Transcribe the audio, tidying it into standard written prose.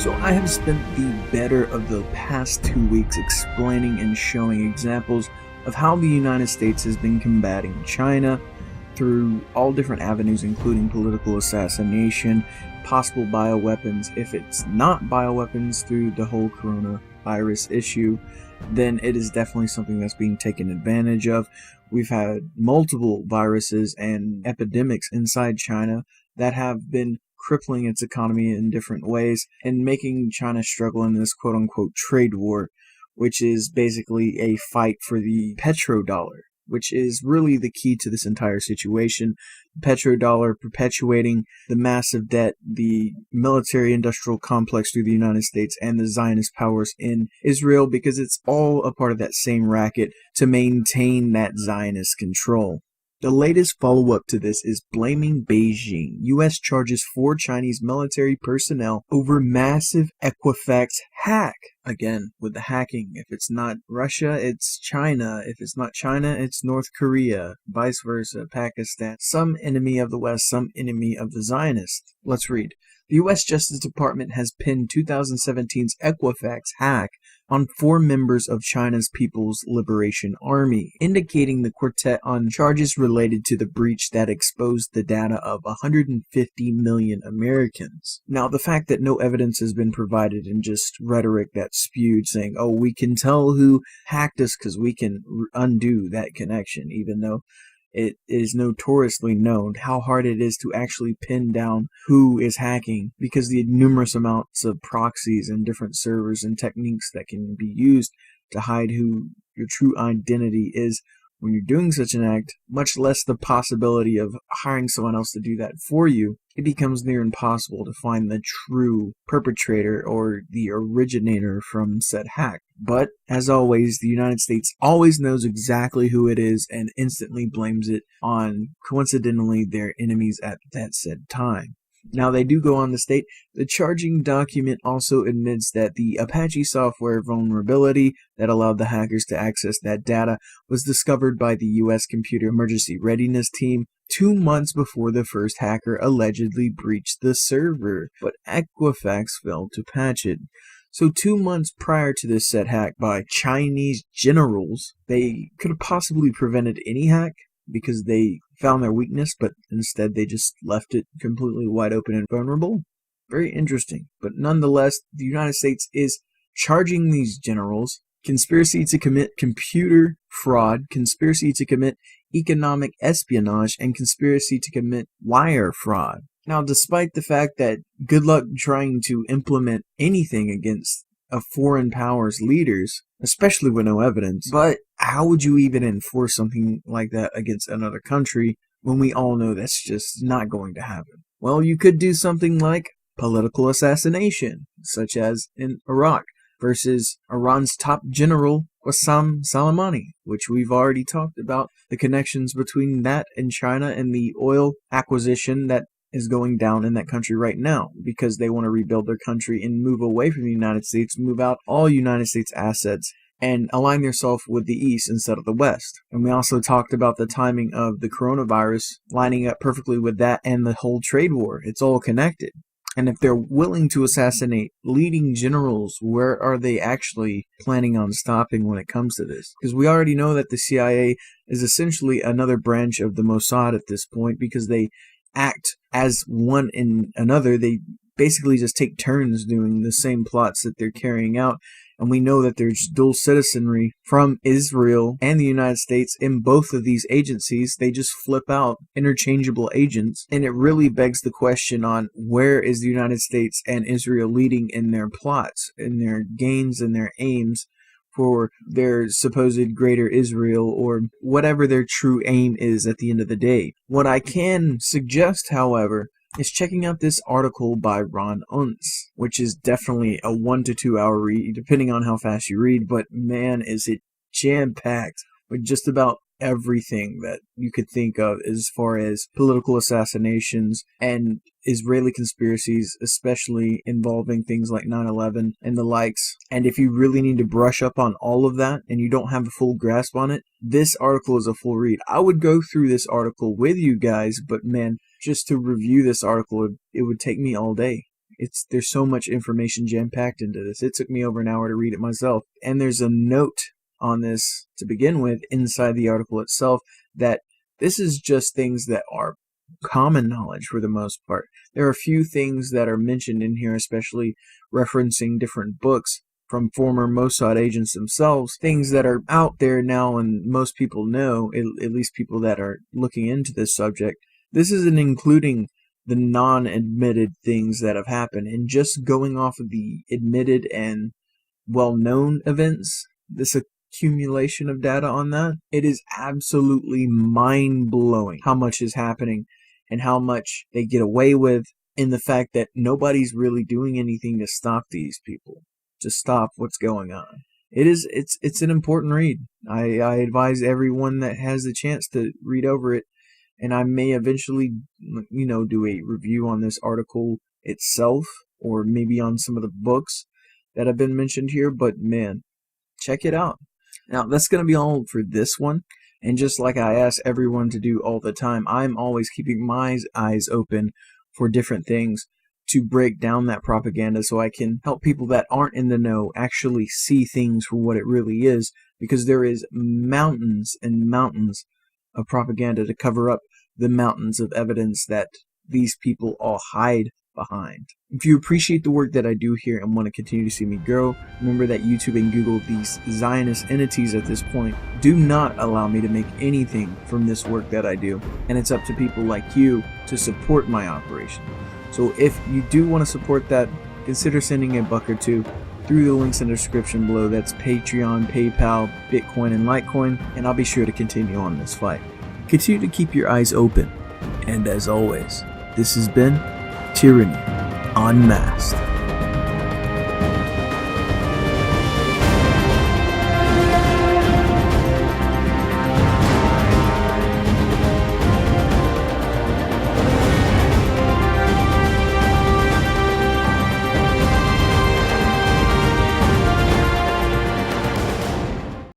So I have spent the better of the past 2 weeks explaining and showing examples of how the United States has been combating China through all different avenues, including political assassination, possible bioweapons. If it's not bioweapons through the whole coronavirus issue, then it is definitely something that's being taken advantage of. We've had multiple viruses and epidemics inside China that have been crippling its economy in different ways and making China struggle in this quote-unquote trade war, which is basically a fight for the petrodollar, which is really the key to this entire situation. The petrodollar perpetuating the massive debt, the military-industrial complex through the United States, and the Zionist powers in Israel, because it's all a part of that same racket to maintain that Zionist control. The latest follow-up to this is blaming Beijing. U.S. charges 4 Chinese military personnel over massive Equifax hack. Again, with the hacking, if it's not Russia, it's China. If it's not China, it's North Korea. Vice versa, Pakistan. Some enemy of the West, some enemy of the Zionists. Let's read. The U.S. Justice Department has pinned 2017's Equifax hack on 4 members of China's People's Liberation Army, indicating the quartet on charges related to the breach that exposed the data of 150 million Americans. Now, the fact that no evidence has been provided and just rhetoric that's spewed saying, oh, we can tell who hacked us because we can undo that connection, even though it is notoriously known how hard it is to actually pin down who is hacking, because the numerous amounts of proxies and different servers and techniques that can be used to hide who your true identity is when you're doing such an act, much less the possibility of hiring someone else to do that for you. It becomes near impossible to find the true perpetrator or the originator from said hack. But, as always, the United States always knows exactly who it is and instantly blames it on, coincidentally, their enemies at that said time. Now, they do go on to state, the charging document also admits that the Apache software vulnerability that allowed the hackers to access that data was discovered by the U.S. Computer Emergency Readiness Team 2 months before the first hacker allegedly breached the server, but Equifax failed to patch it. So 2 months prior to this said hack by Chinese generals, they could have possibly prevented any hack because they found their weakness, but instead they just left it completely wide open and vulnerable. Very interesting. But nonetheless, the United States is charging these generals conspiracy to commit computer fraud, conspiracy to commit economic espionage, and conspiracy to commit wire fraud. Now, despite the fact that good luck trying to implement anything against a foreign power's leaders, especially with no evidence, but how would you even enforce something like that against another country when we all know that's just not going to happen? Well, you could do something like political assassination, such as in Iraq, versus Iran's top general, Qasem Soleimani, which we've already talked about, the connections between that and China and the oil acquisition that is going down in that country right now, because they want to rebuild their country and move away from the United States, move out all United States assets, and align themselves with the East instead of the West. And we also talked about the timing of the coronavirus lining up perfectly with that and the whole trade war. It's all connected. And if they're willing to assassinate leading generals, where are they actually planning on stopping when it comes to this? Because we already know that the CIA is essentially another branch of the Mossad at this point, because they act as one in another. They basically just take turns doing the same plots that they're carrying out. And we know that there's dual citizenry from Israel and the United States in both of these agencies. They just flip out interchangeable agents. And it really begs the question on where is the United States and Israel leading in their plots, in their gains and their aims for their supposed greater Israel, or whatever their true aim is at the end of the day. What I can suggest, however, is checking out this article by Ron Unz, which is definitely a 1 to 2 hour read, depending on how fast you read, but man, is it jam-packed with just about everything that you could think of as far as political assassinations and Israeli conspiracies, especially involving things like 9/11 and the likes. And if you really need to brush up on all of that and you don't have a full grasp on it, this article is a full read. I would go through this article with you guys, but man, just to review this article, it would take me all day. There's so much information jam-packed into this. It took me over an hour to read it myself. And there's a note on this to begin with inside the article itself that this is just things that are common knowledge for the most part. There are a few things that are mentioned in here, especially referencing different books from former Mossad agents themselves, things that are out there now and most people know, at least people that are looking into this subject. This isn't including the non-admitted things that have happened, and just going off of the admitted and well-known events, this accumulation of data on that, it is absolutely mind-blowing how much is happening and how much they get away with, in the fact that nobody's really doing anything to stop these people, to stop what's going on. It's an important read. I advise everyone that has the chance to read over it, and I may eventually, do a review on this article itself, or maybe on some of the books that have been mentioned here, but man, check it out. Now, that's going to be all for this one, and just like I ask everyone to do all the time, I'm always keeping my eyes open for different things to break down that propaganda so I can help people that aren't in the know actually see things for what it really is, because there is mountains and mountains of propaganda to cover up the mountains of evidence that these people all hide behind. If you appreciate the work that I do here and want to continue to see me grow, remember that YouTube and Google, these Zionist entities at this point, do not allow me to make anything from this work that I do, and it's up to people like you to support my operation. So if you do want to support that, consider sending $1 or $2 through the links in the description below. That's Patreon, PayPal, Bitcoin, and Litecoin, and I'll be sure to continue on this fight. Continue to keep your eyes open, and as always, this has been Tyranny Unmasked.